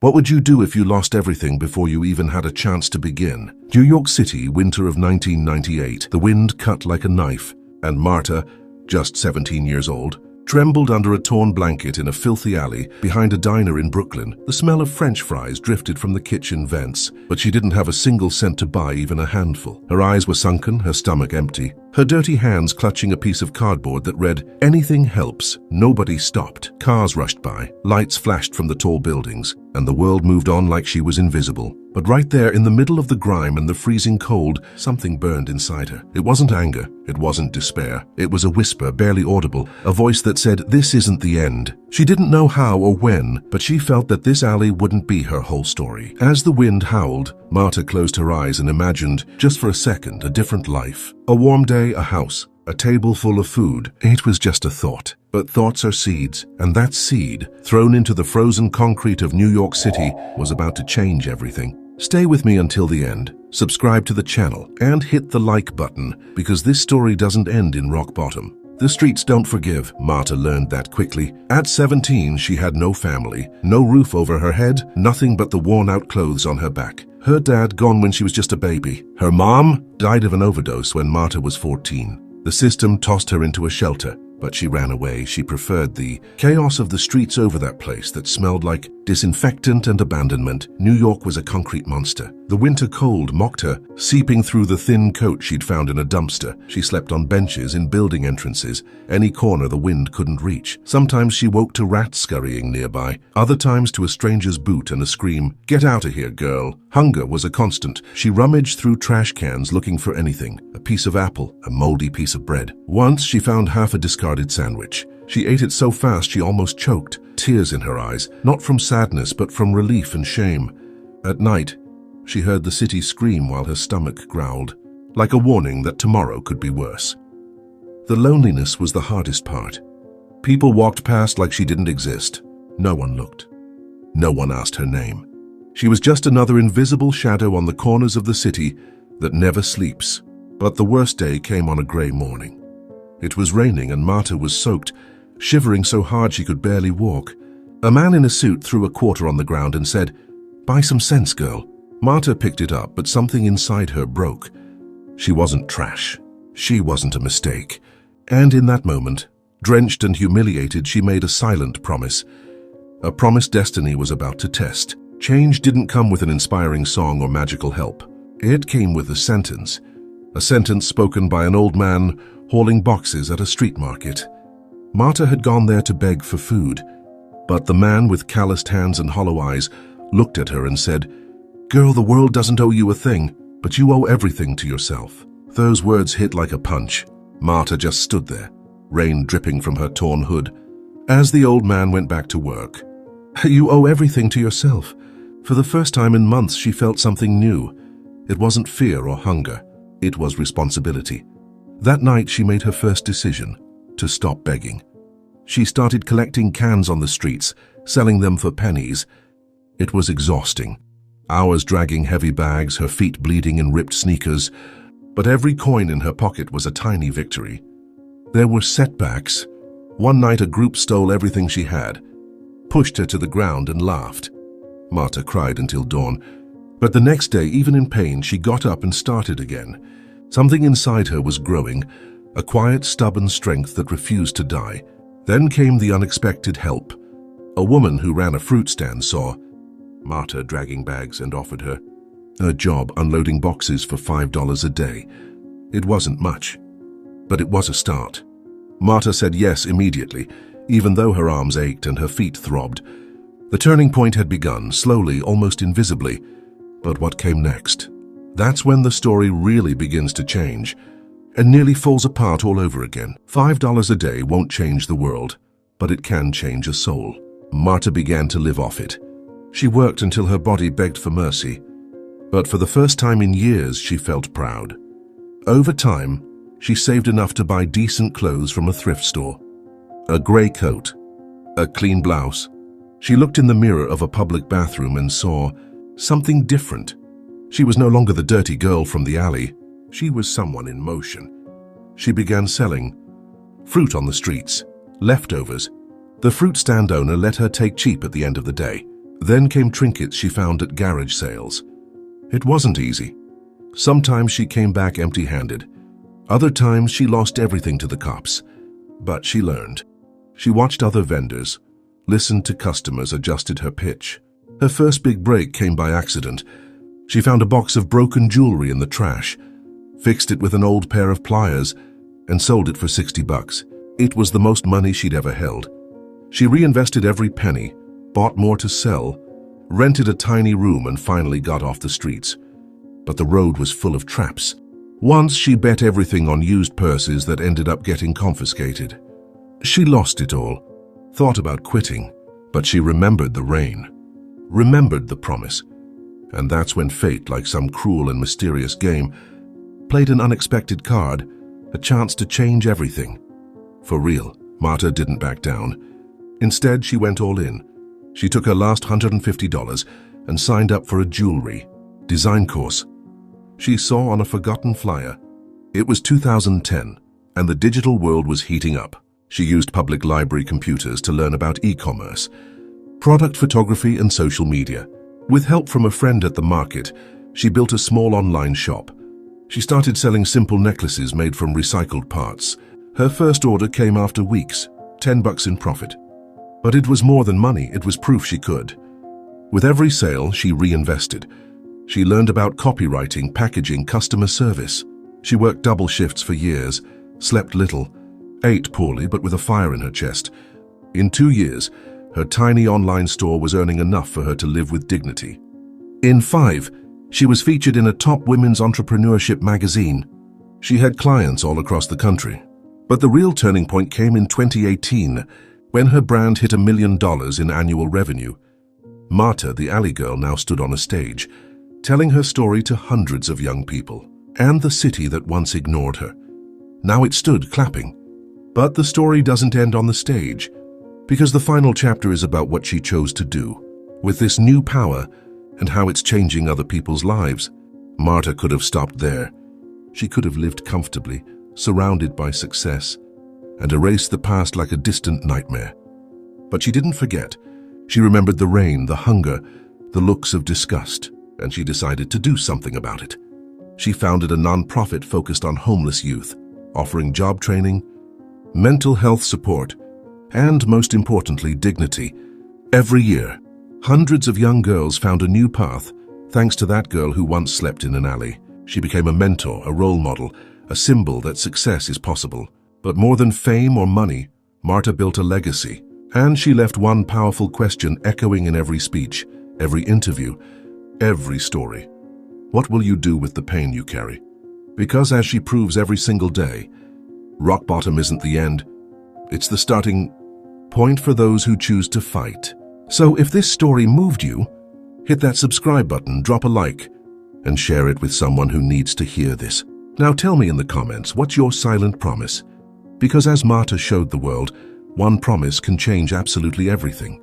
What would you do if you lost everything before you even had a chance to begin? New York City, winter of 1998. The wind cut like a knife, and Marta, just 17 years old, trembled under a torn blanket in a filthy alley behind a diner in Brooklyn. The smell of French fries drifted from the kitchen vents, but she didn't have a single cent to buy even a handful. Her eyes were sunken, her stomach empty, her dirty hands clutching a piece of cardboard that read, "Anything helps." Nobody stopped. Cars rushed by, lights flashed from the tall buildings, and the world moved on like she was invisible. But right there, in the middle of the grime and the freezing cold, something burned inside her. It wasn't anger, it wasn't despair. It was a whisper, barely audible, a voice that said, "This isn't the end." She didn't know how or when, but she felt that this alley wouldn't be her whole story. As the wind howled, Marta closed her eyes and imagined, just for a second, a different life. A warm day, a house, a table full of food. It was just a thought. But thoughts are seeds, and that seed, thrown into the frozen concrete of New York City, was about to change everything. Stay with me until the end. Subscribe to the channel and hit the like button, because this story doesn't end in rock bottom. The streets don't forgive. Marta learned that quickly. At 17, she had no family, no roof over her head, nothing but the worn-out clothes on her back. Her dad gone when she was just a baby. Her mom died of an overdose when Marta was 14. The system tossed her into a shelter, but she ran away. She preferred the chaos of the streets over that place that smelled like disinfectant and abandonment. New York was a concrete monster. The winter cold mocked her, seeping through the thin coat she'd found in a dumpster. She slept on benches in building entrances, any corner the wind couldn't reach. Sometimes she woke to rats scurrying nearby, other times to a stranger's boot and a scream, "Get out of here, girl." Hunger was a constant. She rummaged through trash cans looking for anything, a piece of apple, a moldy piece of bread. Once she found half a discarded sandwich. She ate it so fast she almost choked, tears in her eyes, not from sadness but from relief and shame. At night, she heard the city scream while her stomach growled, like a warning that tomorrow could be worse. The loneliness was the hardest part. People walked past like she didn't exist. No one looked. No one asked her name. She was just another invisible shadow on the corners of the city that never sleeps. But the worst day came on a gray morning. It was raining and Marta was soaked, shivering so hard she could barely walk. A man in a suit threw a quarter on the ground and said, "Buy some sense, girl." Marta picked it up, but something inside her broke. She wasn't trash. She wasn't a mistake. And in that moment, drenched and humiliated, she made a silent promise. A promise destiny was about to test. Change didn't come with an inspiring song or magical help. It came with a sentence spoken by an old man hauling boxes at a street market. Marta had gone there to beg for food, but the man with calloused hands and hollow eyes looked at her and said, "Girl, the world doesn't owe you a thing, but you owe everything to yourself." Those words hit like a punch. Marta just stood there, rain dripping from her torn hood. As the old man went back to work, "You owe everything to yourself." For the first time in months, she felt something new. It wasn't fear or hunger. It was responsibility. That night, she made her first decision, to stop begging. She started collecting cans on the streets, selling them for pennies. It was exhausting. Hours dragging heavy bags, her feet bleeding in ripped sneakers. But every coin in her pocket was a tiny victory. There were setbacks. One night, a group stole everything she had, pushed her to the ground and laughed. Marta cried until dawn. But the next day, even in pain, she got up and started again. Something inside her was growing, a quiet, stubborn strength that refused to die. Then came the unexpected help. A woman who ran a fruit stand saw Marta dragging bags and offered her a job unloading boxes for $5 a day. It wasn't much, but it was a start. Marta said yes immediately, even though her arms ached and her feet throbbed. The turning point had begun, slowly, almost invisibly. But what came next? That's when the story really begins to change and nearly falls apart all over again. $5 a day won't change the world, but it can change a soul. Marta began to live off it. She worked until her body begged for mercy. But for the first time in years, she felt proud. Over time, she saved enough to buy decent clothes from a thrift store. A gray coat, a clean blouse. She looked in the mirror of a public bathroom and saw something different. She was no longer the dirty girl from the alley. She was someone in motion. She began selling fruit on the streets, leftovers. The fruit stand owner let her take cheap at the end of the day. Then came trinkets she found at garage sales. It wasn't easy. Sometimes she came back empty-handed. Other times she lost everything to the cops. But she learned. She watched other vendors, listened to customers, adjusted her pitch. Her first big break came by accident. She found a box of broken jewelry in the trash, fixed it with an old pair of pliers, and sold it for $60. It was the most money she'd ever held. She reinvested every penny, bought more to sell, rented a tiny room, and finally got off the streets. But the road was full of traps. Once she bet everything on used purses that ended up getting confiscated. She lost it all, thought about quitting, but she remembered the rain, remembered the promise. And that's when fate, like some cruel and mysterious game, played an unexpected card, a chance to change everything. For real, Marta didn't back down. Instead, she went all in. She took her last $150 and signed up for a jewelry design course. She saw on a forgotten flyer. It was 2010, and the digital world was heating up. She used public library computers to learn about e-commerce, product photography, and social media. With help from a friend at the market, she built a small online shop. She started selling simple necklaces made from recycled parts. Her first order came after weeks, $10 in profit. But it was more than money, it was proof she could. With every sale, she reinvested. She learned about copywriting, packaging, customer service. She worked double shifts for years, slept little, ate poorly but with a fire in her chest. In 2 years, her tiny online store was earning enough for her to live with dignity. In 5, she was featured in a top women's entrepreneurship magazine. She had clients all across the country. But the real turning point came in 2018, when her brand hit $1 million in annual revenue. Marta, the alley girl, now stood on a stage, telling her story to hundreds of young people, and the city that once ignored her. Now it stood clapping. But the story doesn't end on the stage, because the final chapter is about what she chose to do with this new power and how it's changing other people's lives. Marta could have stopped there. She could have lived comfortably, surrounded by success, and erased the past like a distant nightmare. But she didn't forget. She remembered the rain, the hunger, the looks of disgust, and she decided to do something about it. She founded a non-profit focused on homeless youth, offering job training, mental health support, and most importantly, dignity. Every year, hundreds of young girls found a new path thanks to that girl who once slept in an alley. She became a mentor, a role model, a symbol that success is possible. But more than fame or money, Marta built a legacy. And she left one powerful question echoing in every speech, every interview, every story. What will you do with the pain you carry? Because as she proves every single day, rock bottom isn't the end. It's the starting point for those who choose to fight. So if this story moved you, hit that subscribe button, drop a like, and share it with someone who needs to hear this. Now tell me in the comments, what's your silent promise? Because as Marta showed the world, one promise can change absolutely everything.